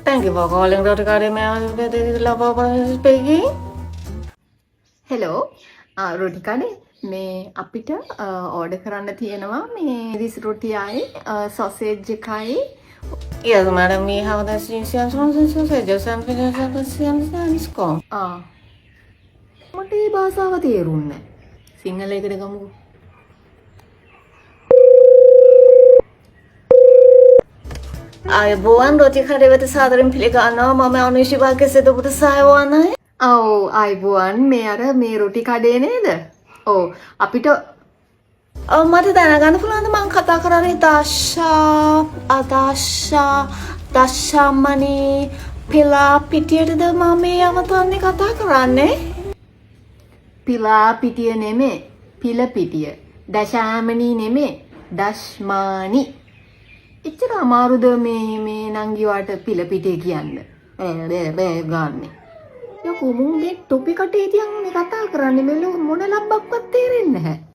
Thank you for calling Dr. Karima speaking. Hello roti කඩේ මේ අපිට ඕඩර් කරන්න තියෙනවා මේ රිස් රොටියයි සොසේජ් එකයි. Yes madam, we have the sausages and fish මට මේ භාෂාව තේරුන්නේ නැහැ. සිංහලයකට ගමුකෝ. ආයුබෝවන් රොටි කඩේ වෙත සාදරයෙන් පිළිගන්නවා. මම අනුෂි වාකසේද පුත සායවනයි. ඔව් ආයුබෝවන් මේ අර මේ රොටි කඩේ නේද? ඔව් අපිට මට දැනගන්න පුළුවන්ද මම කතා කරන්නේ දශාමණි පිලා පිටියටද මම මේ යමතන්නේ කතා කරන්නේ? පිලා පිටිය නෙමෙයි පිල පිටිය. දශාමණි නෙමෙයි දශ්මානි. එච්චර අමාරුද මේ නංගිවාට පිල පිටිය කියන්න? බෑ ගන්න. යකෝ මුන් මේ ටොපික් කටේ තියන් මේ කතා කරන්නේ මෙලෝ මොන ලබ්බක්වත් තේරෙන්නේ නැහැ.